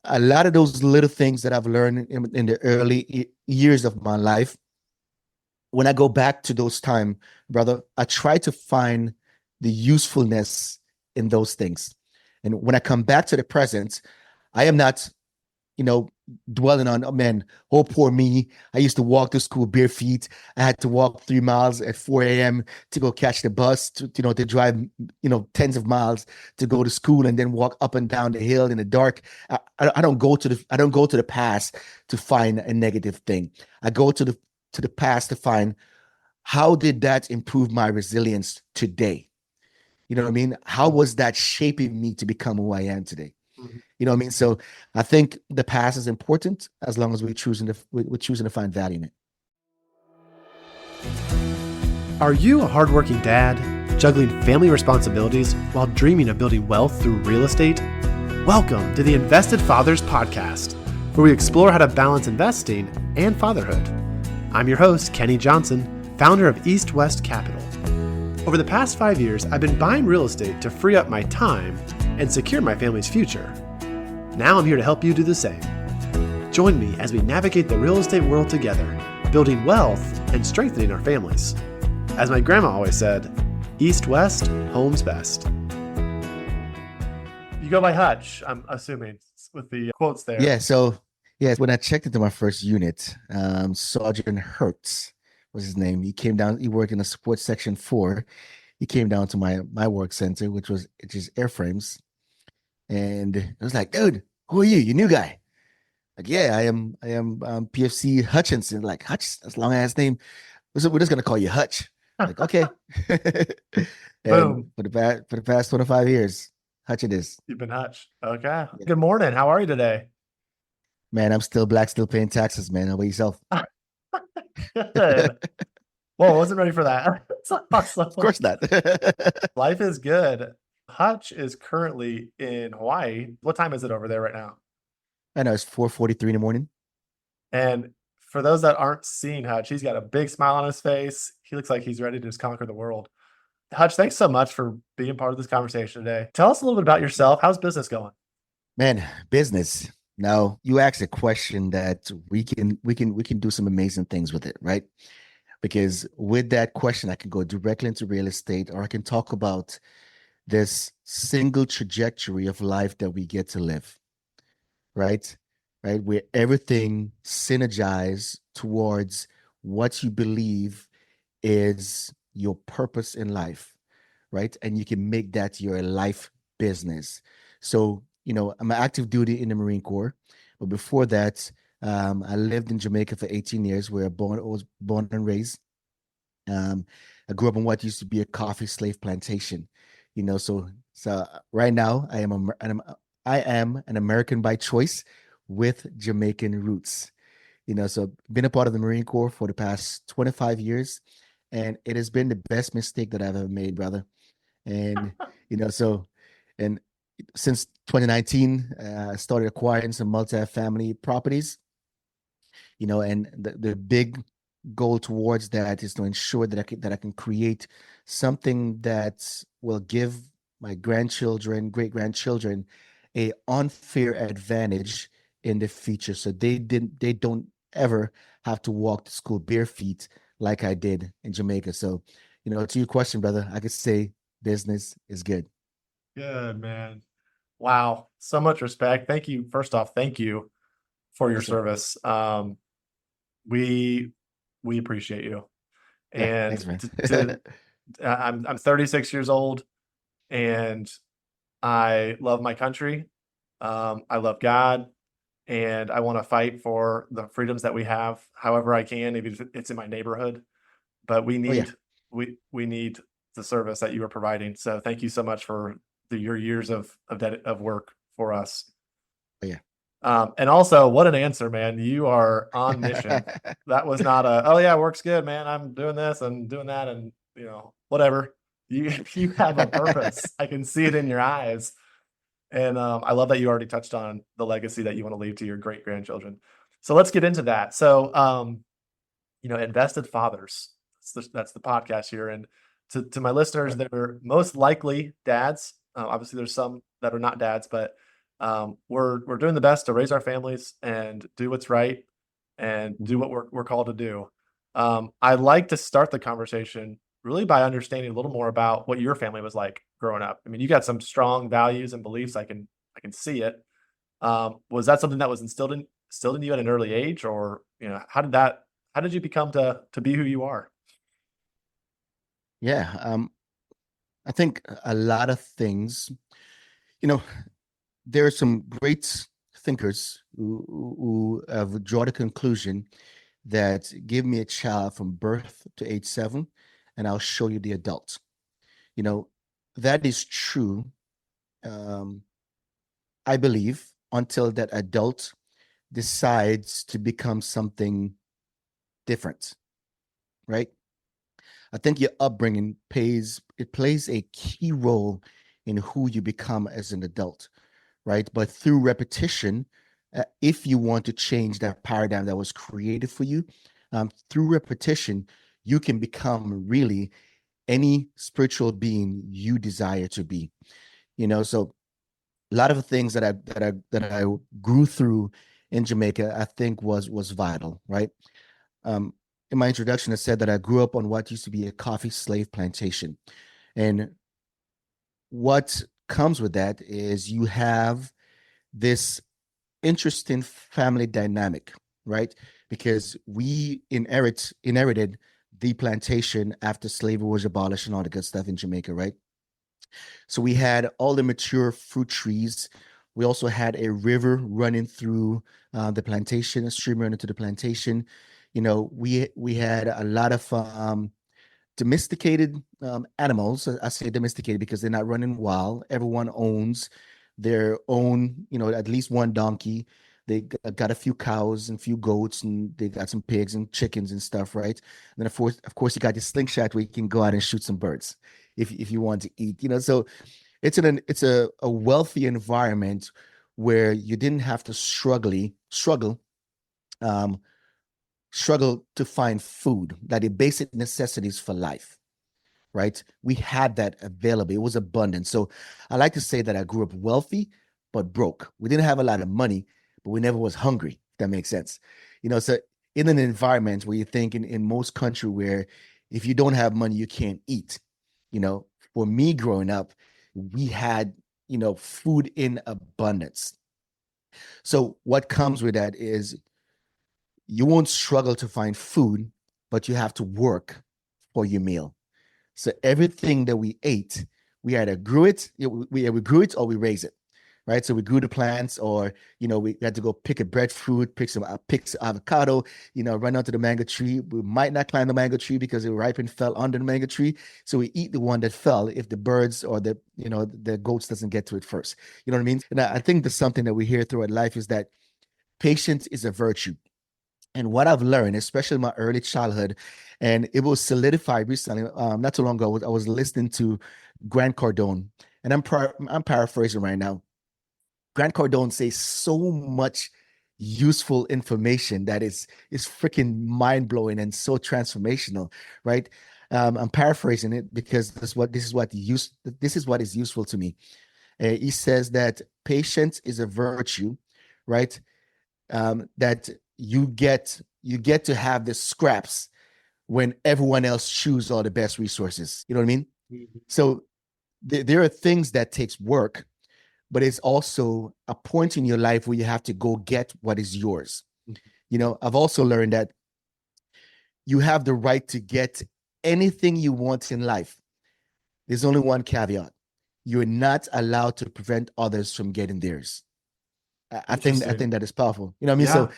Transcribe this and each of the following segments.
a lot of those little things that I've learned in the early years of my life, when I go back to those time, brother, I try to find the usefulness in those things. And when I come back to the present, I am not, you know, dwelling on, oh man, oh poor me. I used to walk to school bare feet. I had to walk 3 miles at 4 a.m. to go catch the bus to drive, tens of miles to go to school and then walk up and down the hill in the dark. I don't go to the past to find a negative thing. I go to the past to find how did that improve my resilience today? You know what I mean? How was that shaping me to become who I am today? Mhm. You know what I mean? So I think the past is important as long as we're choosing to find value in it. Are you a hardworking dad, juggling family responsibilities while dreaming of building wealth through real estate? Welcome to the Invested Fathers Podcast, where we explore how to balance investing and fatherhood. I'm your host, Kenny Johnson, founder of East West Capital. Over the past 5 years, I've been buying real estate to free up my time and secure my family's future. Now I'm here to help you do the same. Join me as we navigate the real estate world together, building wealth and strengthening our families. As my grandma always said, East West, home's best. You go by Hutch, I'm assuming, with the quotes there. Yeah. So yes, when I checked into my first unit, Sergeant Hertz was his name. He came down. He worked in a sports section 4. He came down to my work center, which is airframes, and it was like, dude, who are you? You new guy? Like, yeah, I am PFC Hutchinson. Like, Hutch, that's a long ass name. We're just gonna call you Hutch. Like, okay. And Boom. for the past 25 years, Hutch it is. You've been Hutch. Okay. Yeah. Good morning. How are you today? Man, I'm still black, still paying taxes, man. How about yourself? Good. Whoa, I wasn't ready for that. It's Of awesome. course not. Life is good. Hutch is currently in Hawaii. What time is it over there right now? I know it's 4:43 in the morning. And for those that aren't seeing Hutch, he's got a big smile on his face. He looks like he's ready to just conquer the world. Hutch, thanks so much for being part of this conversation today. Tell us a little bit about yourself. How's business going? Man, business. Now, you asked a question that we can do some amazing things with it, right? Because with that question, I can go directly into real estate, or I can talk about this single trajectory of life that we get to live, right? Right, where everything synergize towards what you believe is your purpose in life, right? And you can make that your life business. So, I'm an active duty in the Marine Corps, but before that, I lived in Jamaica for 18 years, where I was born and raised. Um, I grew up on what used to be a coffee slave plantation, so right now I am an American by choice with Jamaican roots. So been a part of the Marine Corps for the past 25 years, and it has been the best mistake that I've ever made, brother. And so and since 2019, I started acquiring some multi-family properties, and the big goal towards that is to ensure that I can create something that will give my grandchildren, great grandchildren, a unfair advantage in the future, so they don't ever have to walk to school bare feet like I did in Jamaica. So, to your question, brother, I could say business is good. Good, man. Wow. So much respect. Thank you. First off, thank you for your Yes, sir. service. We we appreciate you. Yeah, And thanks, man. I'm 36 years old and I love my country. I love God and I want to fight for the freedoms that we have however I can, even if it's in my neighborhood. But we Oh yeah, need we need the service that you are providing. So thank you so much for your years of work for us. oh yeah. And also, what an answer, man! You are on mission. That was not a oh yeah, works good, man. I'm doing this and doing that, and whatever. You you have a purpose. I can see it in your eyes, and I love that you already touched on the legacy that you want to leave to your great grandchildren. So let's get into that. So invested fathers. That's the podcast here, and to my listeners, they're most likely dads. Obviously, there's some that are not dads, but We're doing the best to raise our families and do what's right and do Mhm. what we're called to do. I'd like to start the conversation really by understanding a little more about what your family was like growing up. I mean, you got some strong values and beliefs. I can see it. Was that something that was instilled in you at an early age, or how did you become to be who you are? Yeah, I think a lot of things, you know, there are some great thinkers who have drawn the conclusion that give me a child from birth to age 7, and I'll show you the adult. You know, that is true, um, I believe, until that adult decides to become something different, right? I think your upbringing plays a key role in who you become as an adult, right? But through repetition, if you want to change that paradigm that was created for you, through repetition, you can become really any spiritual being you desire to be. So a lot of the things that I grew through in Jamaica, I think was vital, right? Um, in my introduction, I said that I grew up on what used to be a coffee slave plantation. And what comes with that is you have this interesting family dynamic, right? Because we inherited the plantation after slavery was abolished and all the good stuff in Jamaica, right? So we had all the mature fruit trees. We also had a river running through the plantation, a stream running to the plantation. We had a lot of domesticated animals. I say domesticated because they're not running wild. Everyone owns their own, at least one donkey. They got a few cows and a few goats, and they got some pigs and chickens and stuff, right? And then of course, you got your slingshot where you can go out and shoot some birds if you want to eat. So it's a wealthy environment where you didn't have to um, struggle to find food, that the basic necessities for life, right? We had that available. It was abundant. So I like to say that I grew up wealthy, but broke. We didn't have a lot of money, but we never was hungry, if that makes sense. So in an environment where you think in most country where if you don't have money, you can't eat. You know, for me growing up, we had, food in abundance. So what comes with that is you won't struggle to find food, but you have to work for your meal. So everything that we ate, we either grew it, we grew it or we raised it, right? So we grew the plants, or we had to go pick a breadfruit, pick some avocado, run onto the mango tree. We might not climb the mango tree because it ripened, fell under the mango tree. So we eat the one that fell if the birds or the goats doesn't get to it first. You know what I mean? And I think there's something that we hear throughout life is that patience is a virtue. And what I've learned, especially in my early childhood, and it was solidified recently, not too long ago, I was listening to Grant Cardone, and I'm paraphrasing right now. Grant Cardone says so much useful information that is freaking mind blowing and so transformational, right? I'm paraphrasing it because this is what is useful to me. He says that patience is a virtue, right? That you get to have the scraps when everyone else choose all the best resources. You know what I mean? Mhm. So there are things that takes work, but it's also a point in your life where you have to go get what is yours. I've also learned that you have the right to get anything you want in life. There's only one caveat. You're not allowed to prevent others from getting theirs. I think Interesting. that is powerful. You know what I mean? So Yeah.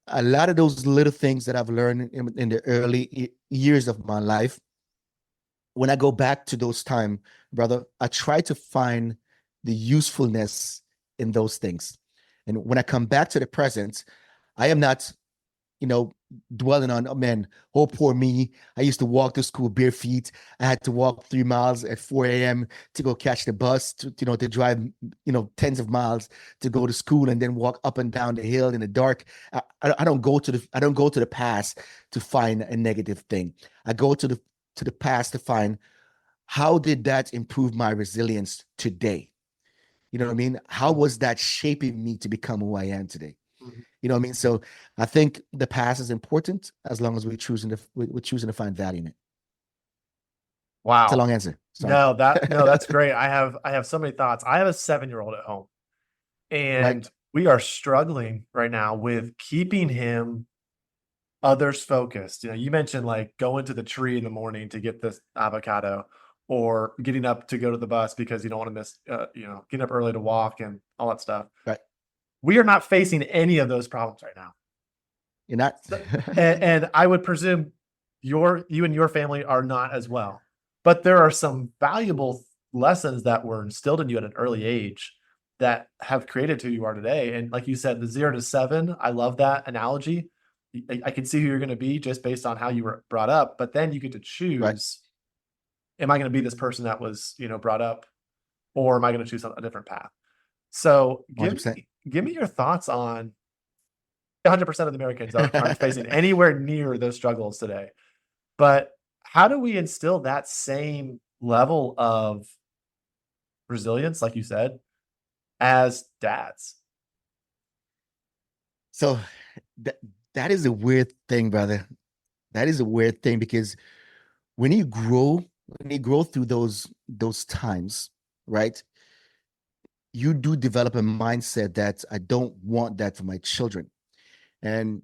a lot of those little things that I've learned in the early years of my life, when I go back to those time, brother, I try to find the usefulness in those things. And when I come back to the present, I am not, you know, dwelling on, oh man, oh poor me. I used to walk to school bare feet. I had to walk 3 miles at 4 a.m. to go catch the bus, to drive, tens of miles to go to school and then walk up and down the hill in the dark. I don't go to the past to find a negative thing. I go to the past to find how did that improve my resilience today? You know what I mean? How Mhm. was that shaping me to become who I am today? Mhm. You know what I mean? So I think the past is important as long as we're choosing to find value in it. It's a Wow. long answer. Sorry. No, that's great. I have so many thoughts. I have a 7-year-old at home, Right. and we are struggling right now with keeping him others focused. You mentioned like going to the tree in the morning to get this avocado, or getting up to go to the bus because you don't want to miss, getting up early to walk and all that stuff. Right. We are not facing any of those problems right now. You're not. So, and I would presume you and your family are not as well. But there are some valuable lessons that were instilled in you at an early age that have created who you are today. And like you said, the 0 to 7, I love that analogy. I can see who you're going to be just based on how you were brought up, but then you get to Right. choose, am I going to be this person that was, brought up, or am I going to choose a different path? So 100%. give me your thoughts on 100% of the Americans aren't facing anywhere near those struggles today. But how do we instill that same level of resilience, like you said, as dads? So that that is a weird thing, brother. That is a weird thing because when you grow, when you grow through those times, right? You do develop a mindset that I don't want that for my children. And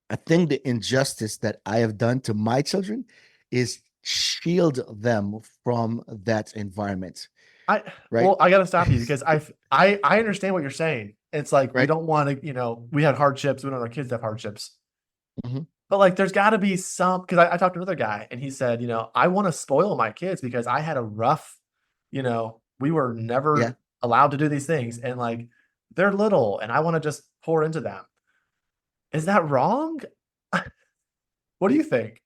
I think the injustice that I have done to my children is shield them from that environment, I right? well, I got to stop you because I understand what you're saying. It's like we Right? don't want to, we had hardships. We don't want our kids to have hardships. Mhm. But like, there's got to be some, because I talked to another guy and he said, I want to spoil my kids because I had a rough, we were Yeah. never allowed to do these things. And like, they're little and I want to just pour into them. Is that wrong? What do you think?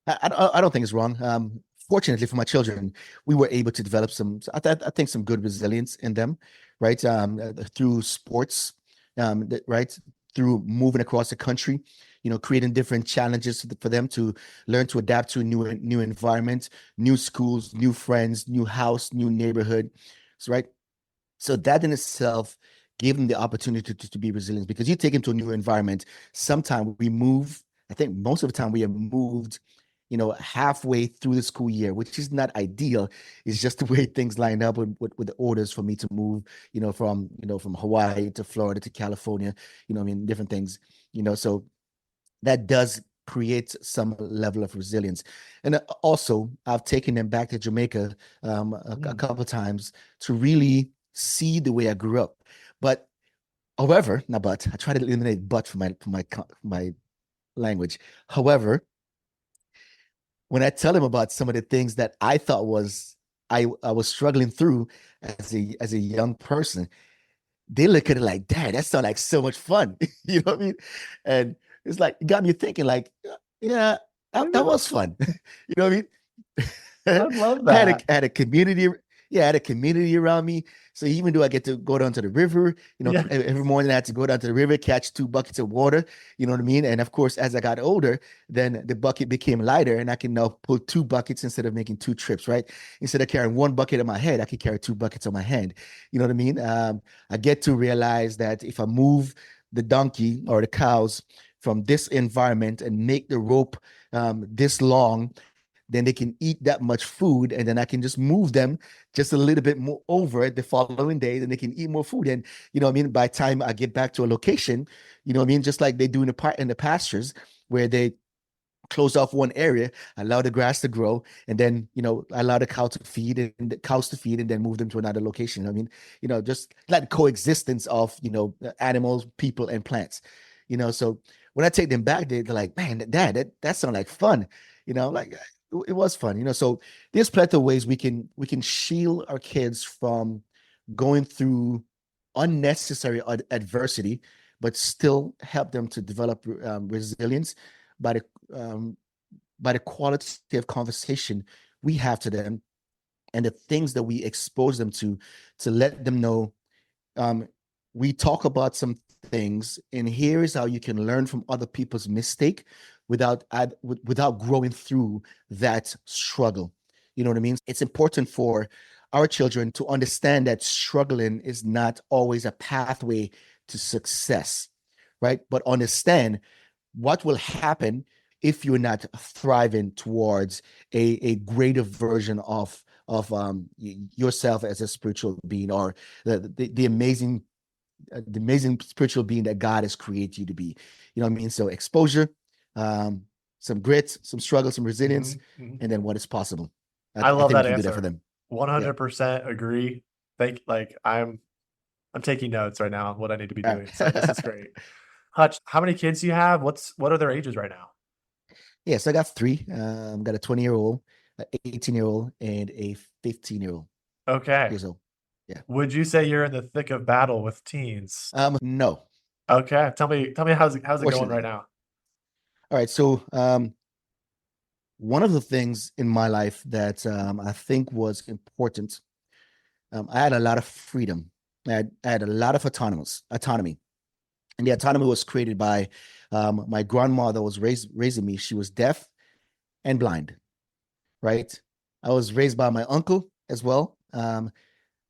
I don't think it's wrong. Fortunately for my children, we were able to develop I think some good resilience in them, right? Through sports, right? Through moving across the country, creating different challenges for them to learn to adapt to a new environment, new schools, new friends, new house, new neighborhood. So, right. So that in itself gave them the opportunity to be resilient because you take them to a new environment. Sometimes we move, I think most of the time we have moved, halfway through the school year, which is not ideal. It's just the way things line up with the orders for me to move, from Hawaii to Florida to California, I mean, different things, so that does create some level of resilience. And also, I've taken them back to Jamaica a Mm. couple of times to really see the way I grew up. But however, not but, I try to eliminate but from my language. However, when I tell them about some of the things that I thought I was struggling through as a young person, they look at it like, Dad, that sounds like so much fun. You know what I mean? And it's like, it got me thinking, like, yeah, I that know. was fun. You know what I mean? I I love had a that. had a community, yeah, I had a community around me. So even though I get to go down to the river, Yeah. every morning I had to go down to the river, catch 2 buckets of water, you know what I mean? And of course, as I got older, then the bucket became lighter and I can now pull 2 buckets instead of making 2 trips, right? Instead of carrying 1 bucket on my head, I can carry 2 buckets on my hand. You know what I mean? I get to realize that if I move the donkey or the cows from this environment and make the rope this long, then they can eat that much food, and then I can just move them just a little bit more over the following day, then they can eat more food. And what I mean, by the time I get back to a location, what I mean, just like they do in the pastures where they close off one area, allow the grass to grow, and then allow the cow to feed and the cows to feed, and then move them to another location. I mean, just like coexistence of animals, people, and plants. So when I take them back, they're like, "Man, Dad, that sounds like fun." Like it was fun. So there's plenty of ways we can shield our kids from going through unnecessary adversity, but still help them to develop resilience by the um, by the quality of conversation we have to them and the things that we expose them to let them know, um, we talk about some things, and here is how you can learn from other people's mistake without growing through that struggle. You know what I mean? It's important for our children to understand that struggling is not always a pathway to success, right? But understand what will happen if you're not thriving towards a greater version of yourself as a spiritual being, or the amazing spiritual being that God has created you to be. You know what I mean? So exposure, um, some grit, some struggle, some resilience, Mhm. and then what is possible. I, I I love think we that can do that for answer. them. Yeah. 100% agree. I'm taking notes right now on what I need to be doing. So this is great. Hutch, how many kids do you have? What are their ages right now? Yeah, so I got three. Got a 20-year-old, an 18-year-old, and a 15-year-old Okay. years old. Yeah. Would you say you're in the thick of battle with teens? No, Okay. Tell me how's it going fortunately right not. now? All right. So one of the things in my life that I think was important, I had a lot of freedom. I had a lot of autonomy. And the autonomy was created by my grandmother was raising me. She was deaf and blind, right? I was raised by my uncle as well.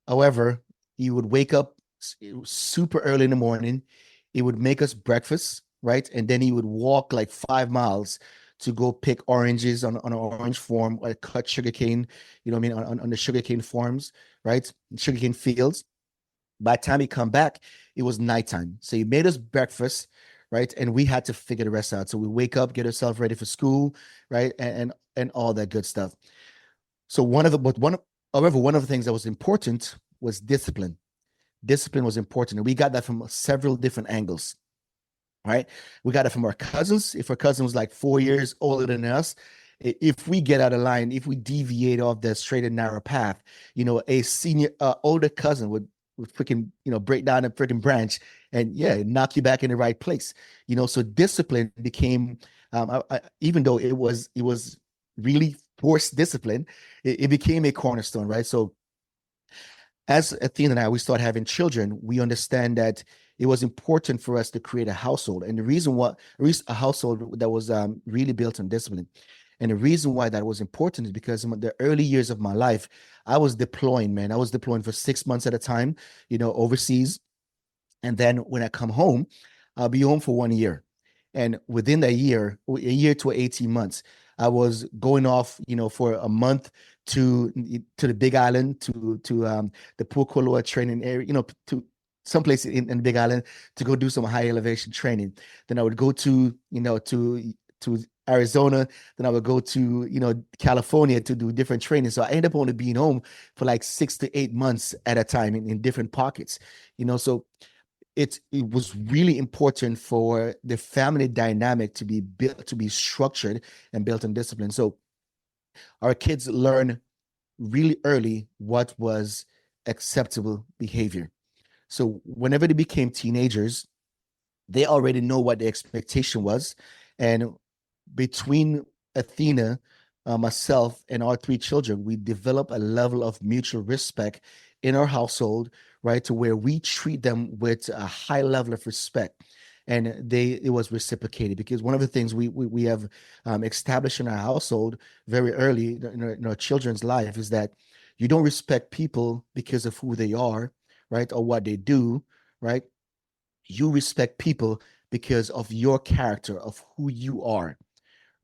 However, he would wake up super early in the morning. He would make us breakfast, right? And then he would walk like 5 miles to go pick oranges on an orange farm, or cut sugarcane, you know what I mean, on the sugarcane farms, right? Sugarcane fields. By the time he come back, it was nighttime. So he made us breakfast, right? And we had to figure the rest out. So we wake up, get ourselves ready for school, right? And all that good stuff. So however, one of the things that was important was discipline. Discipline was important. And we got that from several different angles, right? We got it from our cousins. If our cousin was like 4 years older than us, if we get out of line, if we deviate off the straight and narrow path, a older cousin would freaking, break down a freaking branch and yeah, knock you back in the right place. So discipline became, even though it was really forced discipline, it became a cornerstone, right? So as Athena and I, we start having children, we understand that it was important for us to create a household. And the reason why, a household that was really built on discipline. And the reason why that was important is because in the early years of my life, I was deploying, man. I was deploying for 6 months at a time, overseas. And then when I come home, I'll be home for 1 year. And within a year to 18 months, I was going off, for a month to the Big Island, to the Pukolua training area, to someplace in the Big Island to go do some high elevation training. Then I would go to Arizona. Then I would go to California to do different training. So I ended up only being home for like 6 to 8 months at a time in different pockets. So it was really important for the family dynamic to be built, to be structured and built on discipline. So our kids learn really early what was acceptable behavior. So whenever they became teenagers, they already know what the expectation was. And between Athena, myself, and our three children, we develop a level of mutual respect in our household, right? To where we treat them with a high level of respect. And it was reciprocated, because one of the things we have established in our household very early in our children's life is that you don't respect people because of who they are, right? Or what they do, right? You respect people because of your character, of who you are,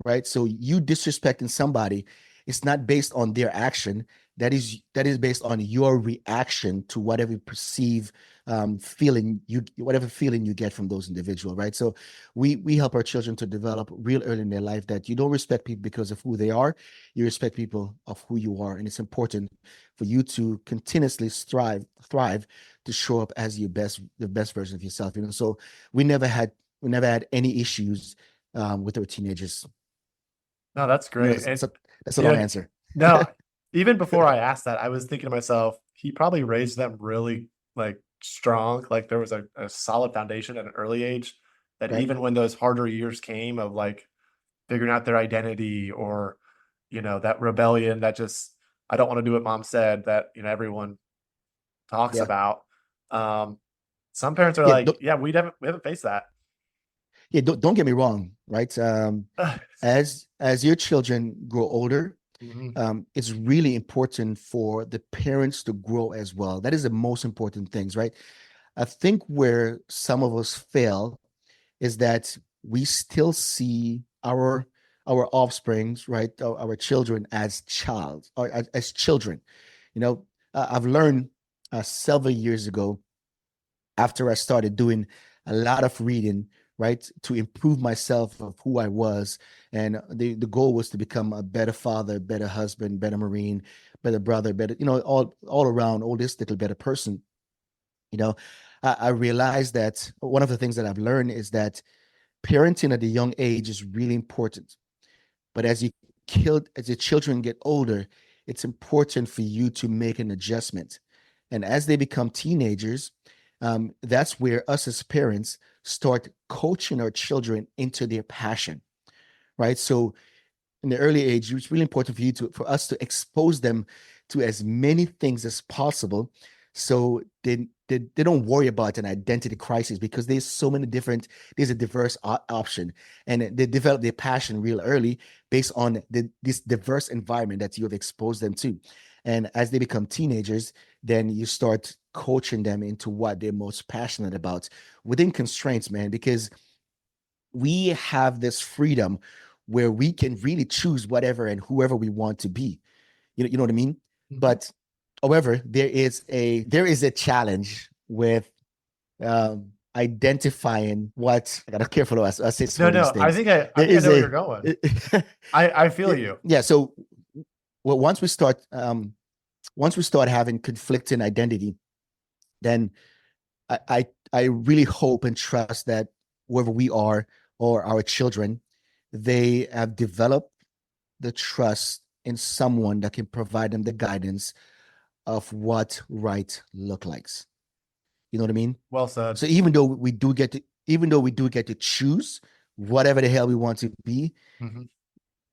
right? So you disrespecting somebody, it's not based on their action. That is based on your reaction to whatever perceive whatever feeling you get from those individuals, right? So we help our children to develop real early in their life that you don't respect people because of who they are. You respect people of who you are, and it's important for you to continuously thrive to show up as the best version of yourself. So we never had any issues with our teenagers. No, that's I know great. And that's a long yeah, answer. no, even before I asked that, I was thinking to myself, he probably raised them really like strong. Like there was a solid foundation at an early age that Right? even when those harder years came of like figuring out their identity or, that rebellion that just, I don't want to do what mom said that, everyone talks Yeah. about. Um, some parents are Yeah. like, yeah, we haven't faced that. Don't get me wrong, right? As your children grow older, Mhm. It's really important for the parents to grow as well. That is the most important things, right? I think where some of us fail is that we still see our offsprings, right, our children as child or as children. You know, I've learned several years ago after I started doing a lot of reading, right, to improve myself of who I was. And the goal was to become a better father, better husband, better Marine, better brother, better, all around, all this little better person. You know, I realized that one of the things that I've learned is that parenting at a young age is really important. But as your children get older, it's important for you to make an adjustment. And as they become teenagers, that's where us as parents start coaching our children into their passion, right? So in the early age, it's really important for us to expose them to as many things as possible, so they don't worry about an identity crisis because there's a diverse option, and they develop their passion real early based on this diverse environment that you have exposed them to. And as they become teenagers, then you start coaching them into what they're most passionate about within constraints, man, because we have this freedom where we can really choose whatever and whoever we want to be. You know what I mean? Mhm. But however, there is a challenge with identifying what I gotta careful as I say some No, of these no. I things. think I There think I is know where you're a going. I feel you. yeah. So well, once we start having conflicting identity, then I really hope and trust that whoever we are or our children, they have developed the trust in someone that can provide them the guidance of what right look likes. You know what I mean? Well said. So even though we do get to choose whatever the hell we want to be, Mhm.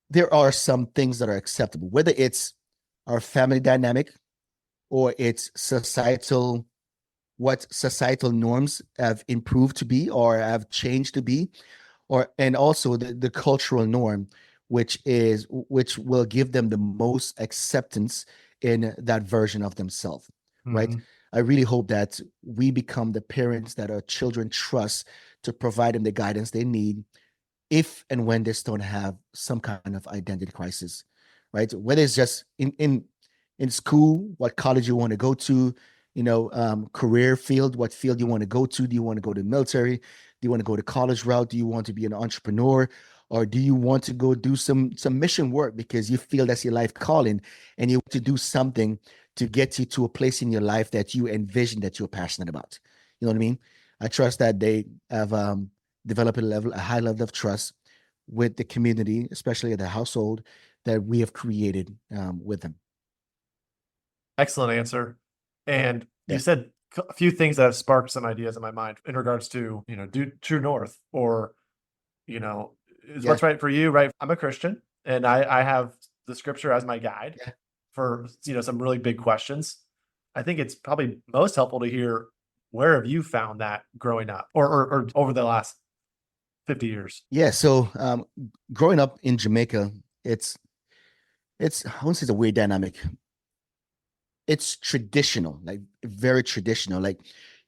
there are some things that are acceptable, whether it's our family dynamic or it's what societal norms have improved to be or have changed to be, or and also the cultural norm, which will give them the most acceptance in that version of themselves, right? Mhm. I really hope that we become the parents that our children trust to provide them the guidance they need if and when they don't have some kind of identity crisis, right? Whether it's just in school, what college you want to go to, career field, what field you want to go to. Do you want to go to the military? Do you want to go to college route? Do you want to be an entrepreneur? Or do you want to go do some mission work because you feel that's your life calling and you want to do something to get you to a place in your life that you envision that you're passionate about? You know what I mean? I trust that they have developed a high level of trust with the community, especially the household that we have created with them. Excellent answer. And you Yeah, said a few things that have sparked some ideas in my mind in regards to, do true north or, you know, is yeah, what's right for you, right? I'm a Christian and I have the scripture as my guide yeah. for, some really big questions. I think it's probably most helpful to hear where have you found that growing up or over the last 50 years? Yeah. So growing up in Jamaica, it's I wouldn't say it's a weird dynamic. It's traditional, like very traditional. Like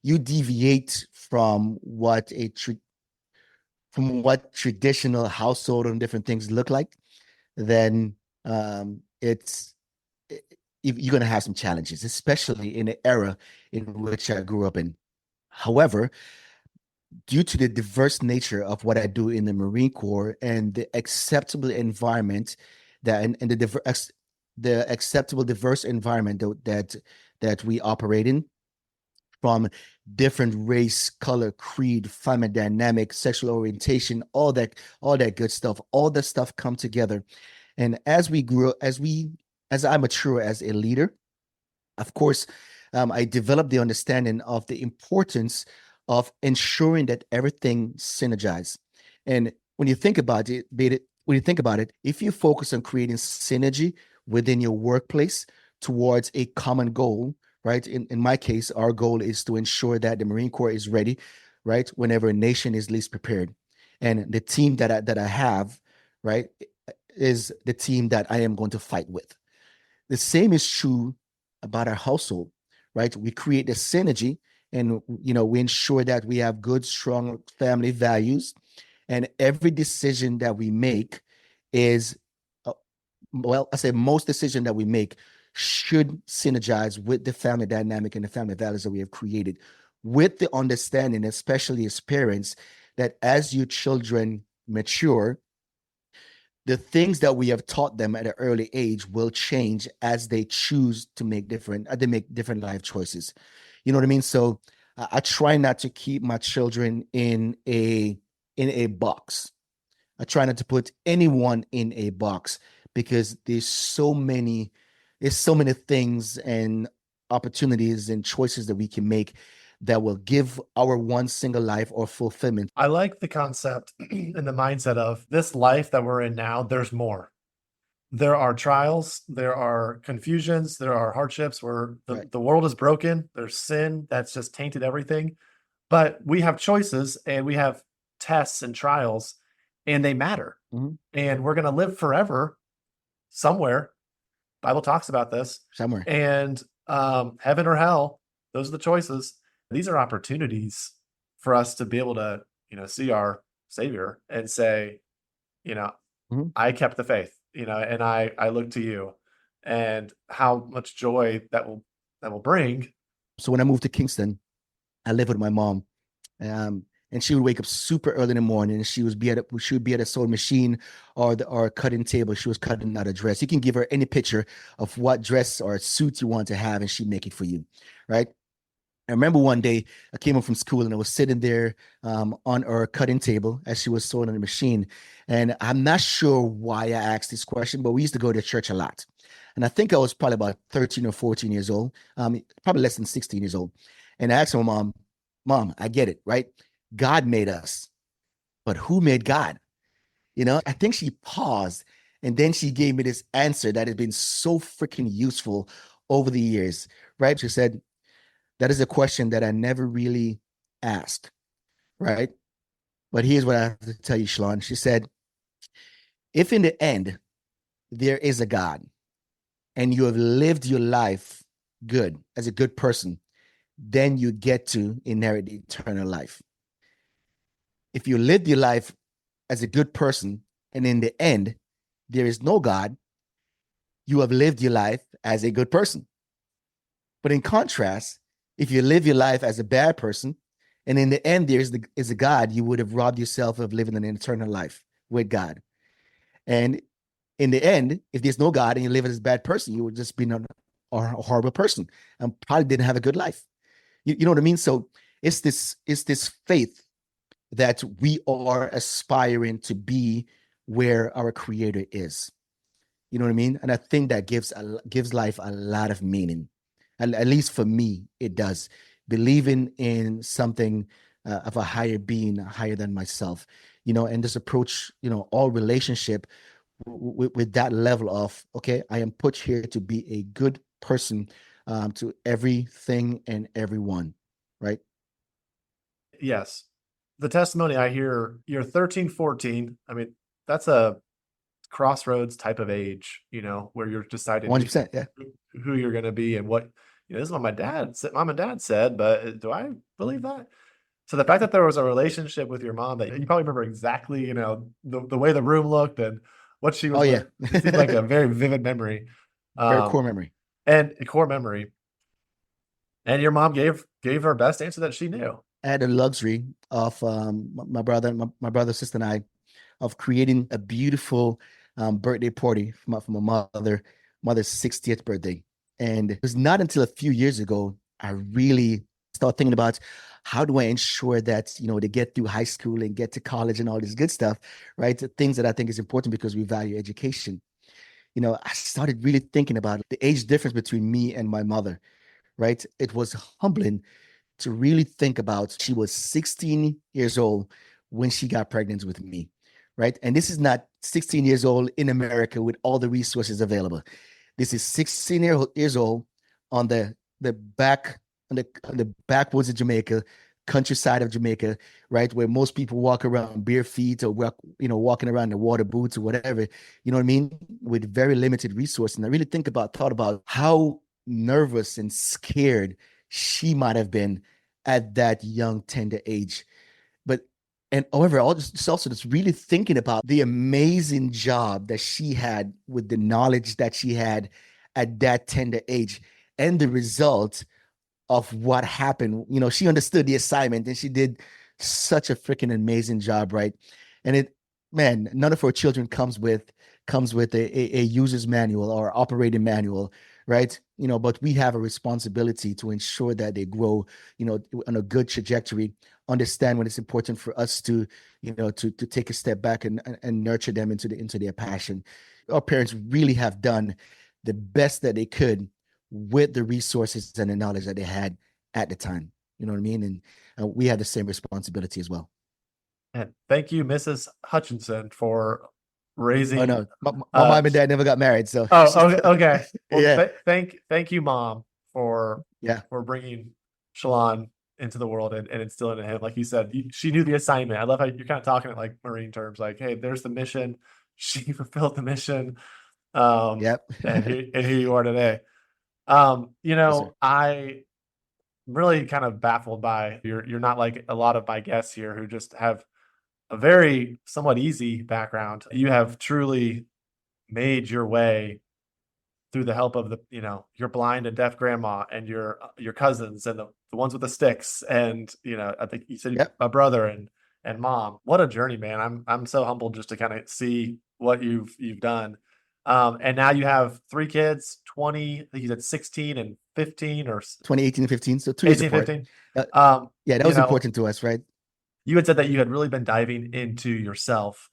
you deviate from what traditional household and different things look like, then it's you're going to have some challenges, especially in the era in which I grew up in. However, due to the diverse nature of what I do in the Marine Corps and the acceptable environment and the acceptable diverse environment that we operate in, from different race, color, creed, family dynamic, sexual orientation, all that good stuff, all the stuff come together. And as I mature as a leader, of course, I developed the understanding of the importance of ensuring that everything synergizes. And when you think about it, if you focus on creating synergy within your workplace towards a common goal, right? In my case, our goal is to ensure that the Marine Corps is ready, right, whenever a nation is least prepared. And the team that I have, right, is the team that I am going to fight with. The same is true about our household, right? We create the synergy, and we ensure that we have good, strong family values, and every decision that we make is, well, I say most decision that we make should synergize with the family dynamic and the family values that we have created, with the understanding, especially as parents, that as your children mature, the things that we have taught them at an early age will change as they choose to make different life choices. You know what I mean? So I try not to keep my children in a box. I try not to put anyone in a box, because there's so many things and opportunities and choices that we can make that will give our one single life or fulfillment. I like the concept and the mindset of this life that we're in now, there's more. There are trials, there are confusions, there are hardships where Right. the world is broken, there's sin that's just tainted everything. But we have choices and we have tests and trials, and they matter. Mhm. And we're going to live forever somewhere. Bible talks about this. Somewhere. And heaven or hell, those are the choices. These are opportunities for us to be able to, see our Savior and say, you know, Mhm. I kept the faith, and I look to you, and how much joy that will bring. So when I moved to Kingston, I lived with my mom. And she would wake up super early in the morning, and she would be at a sewing machine or cutting table. She was cutting out a dress. You can give her any picture of what dress or suit you want to have, and she'd make it for you, right? I remember one day I came home from school, and I was sitting there on our cutting table as she was sewing on the machine. And I'm not sure why I asked this question, but we used to go to church a lot. And I think I was probably about 13 or 14 years old, probably less than 16 years old. And I asked my mom, Mom, I get it, right? God made us, but who made God? I think she paused, and then she gave me this answer that has been so freaking useful over the years, right? She said, that is a question that I never really asked, right? But here's what I have to tell you, Shelon. She said, if in the end there is a God and you have lived your life good as a good person, then you get to inherit eternal life. If you lived your life as a good person and in the end there is no God, you have lived your life as a good person. But in contrast, if you live your life as a bad person, and in the end is a God, you would have robbed yourself of living an eternal life with God. And in the end, if there's no God and you live as a bad person, you would just be a horrible person and probably didn't have a good life. You know what I mean? So it's this faith that we are aspiring to be where our Creator is. You know what I mean? And I think that gives life a lot of meaning. At least for me, it does. Believing in something of a higher being, higher than myself, and this approach, all relationship with that level of, okay, I am put here to be a good person to everything and everyone, right? Yes. The testimony I hear, you're 13, 14. I mean, that's a crossroads type of age, where you're deciding 100%. Yeah. who you're going to be and what, this is what mom and dad said, but do I believe that? So the fact that there was a relationship with your mom that you probably remember exactly, the way the room looked and what she Oh, was yeah. wearing, it seems like a very vivid memory, Very um, core memory. and a core memory. And your mom gave her best answer that she knew. I had the luxury of my brother, sister, and I, of creating a beautiful birthday party for my mother's 60th birthday. And it was not until a few years ago I really started thinking about how do I ensure that they get through high school and get to college and all this good stuff, right? The things that I think is important because we value education. I started really thinking about the age difference between me and my mother, right? It was humbling to really think about. She was 16 years old when she got pregnant with me, right? And this is not 16 years old in America with all the resources available. This is 16 years old on the backwoods of Jamaica, countryside of Jamaica, right, where most people walk around bare feet or walking around in water boots or whatever, you know what I mean, with very limited resources. And I really thought about how nervous and scared she might have been at that young, tender age. But and however, just really thinking about the amazing job that she had with the knowledge that she had at that tender age and the result of what happened. She understood the assignment and she did such a freaking amazing job, right? And man, none of our children comes with a user's manual or operating manual, right? But we have a responsibility to ensure that they grow, on a good trajectory, understand when it's important for us to, to take a step back and nurture them into their passion. Our parents really have done the best that they could with the resources and the knowledge that they had at the time. You know what I mean? And we have the same responsibility as well. And thank you, Mrs. Hutchinson, for Oh raising. no, my mom and dad never got married, so Okay. Well, yeah, thank you, Mom, for yeah, bringing Shelon into the world and instilling in him. Like you said, she knew the assignment. I love how you're kind of talking it like Marine terms, like, hey, there's the mission. She fulfilled the mission. yep. And here you are today. Yes, sir. I'm really kind of baffled by you're not like a lot of my guests here who just have a very somewhat easy background. You have truly made your way through the help of your blind and deaf grandma and your cousins and the ones with the sticks. And, I think you said Yep. a brother and mom. What a journey, man. I'm so humbled just to kind of see what you've done. And now you have 3 kids, 20, I think you said 16 and 15 or 2018 and 15, so 2 years 18, apart. 15. Yeah, that was important to us, right? You had said that you had really been diving into yourself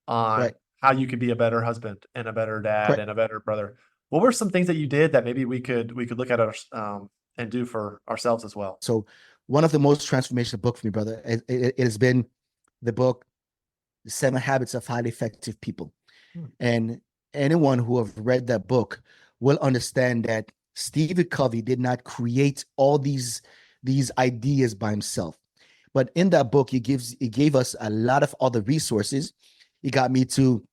on Right. how you could be a better husband and a better dad Correct. and a better brother. What were some things that you did that maybe we could look at and do for ourselves as well? So one of the most transformational book for me, brother, it has been the book, The 7 Habits of Highly Effective People. And anyone who have read that book will understand that Stephen Covey did not create all these ideas by himself. But in that book, he gave us a lot of other resources. He got me to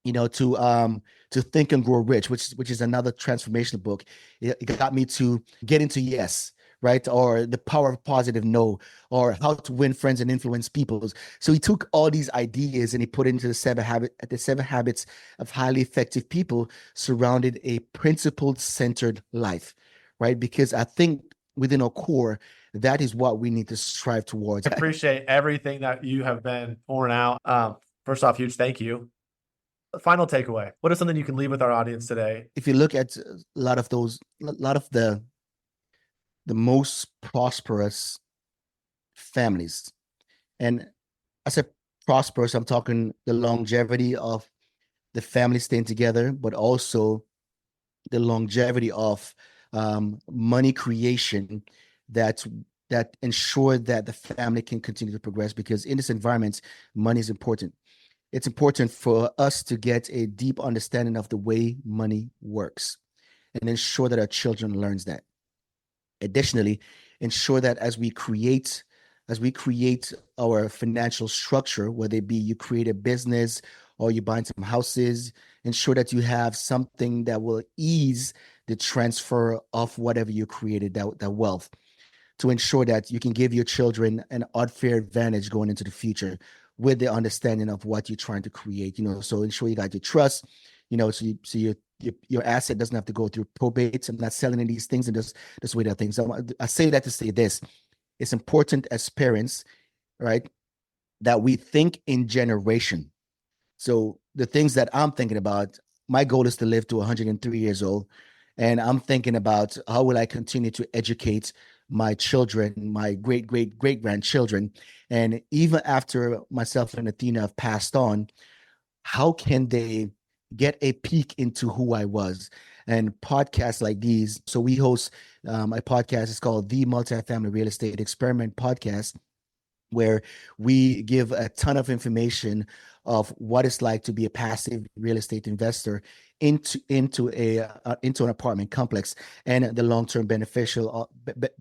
Think and Grow Rich, which is another transformational book. It got me to get into Yes, right? Or The Power of Positive No, or How to Win Friends and Influence People. So he took all these ideas and he put into the 7 habits of highly effective people, surrounded a principled centered life, right? Because I think within our core, that is what we need to strive towards. I appreciate everything that you have been pouring out. First off, huge thank you. Final takeaway. What is something you can leave with our audience today? If you look at a lot of the most prosperous families, and I said prosperous, I'm talking the longevity of the family staying together, but also the longevity of money creation that ensure that the family can continue to progress. Because in this environment, money is important. It's important for us to get a deep understanding of the way money works and ensure that our children learns that. Additionally, ensure that as we create our financial structure, whether it be you create a business or you buy some houses, ensure that you have something that will ease the transfer of whatever you created, that wealth, to ensure that you can give your children an unfair advantage going into the future with the understanding of what you're trying to create. So ensure you got your trust, so your asset doesn't have to go through probates. I'm not selling these things and just wait out things. I say that to say this: it's important as parents, right, that we think in generation. So the things that I'm thinking about, my goal is to live to 103 years old, and I'm thinking about how will I continue to educate my children, my great great great grandchildren, and even after myself and Athena have passed on, how can they get a peek into who I was? And podcasts like these. So we host a podcast. It's called the Multifamily Real Estate Experiment Podcast, where we give a ton of information of what it's like to be a passive real estate investor into an apartment complex, and the long-term the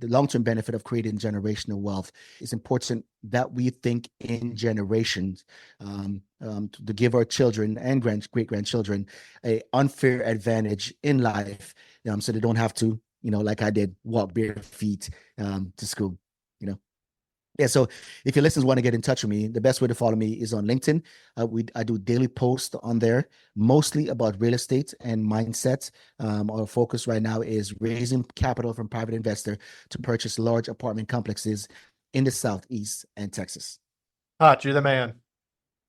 long-term benefit of creating generational wealth. It's important that we think in generations, to give our children and great grandchildren a unfair advantage in life, so they don't have to, like I did, walk bare feet to school. Yeah, so if your listeners want to get in touch with me, the best way to follow me is on LinkedIn. I do daily posts on there, mostly about real estate and mindset. Our focus right now is raising capital from private investor to purchase large apartment complexes in the Southeast and Texas. Hutch, you're the man.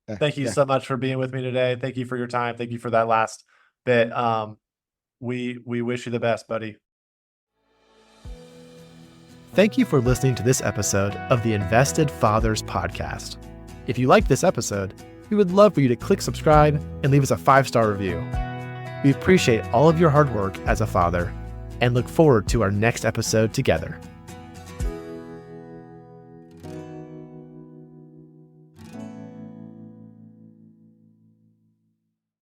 Thank you Yeah. so much for being with me today. Thank you for your time. Thank you for that last bit. We wish you the best, buddy. Thank you for listening to this episode of the Invested Fathers podcast. If you liked this episode, we would love for you to click subscribe and leave us a 5-star review. We appreciate all of your hard work as a father and look forward to our next episode together.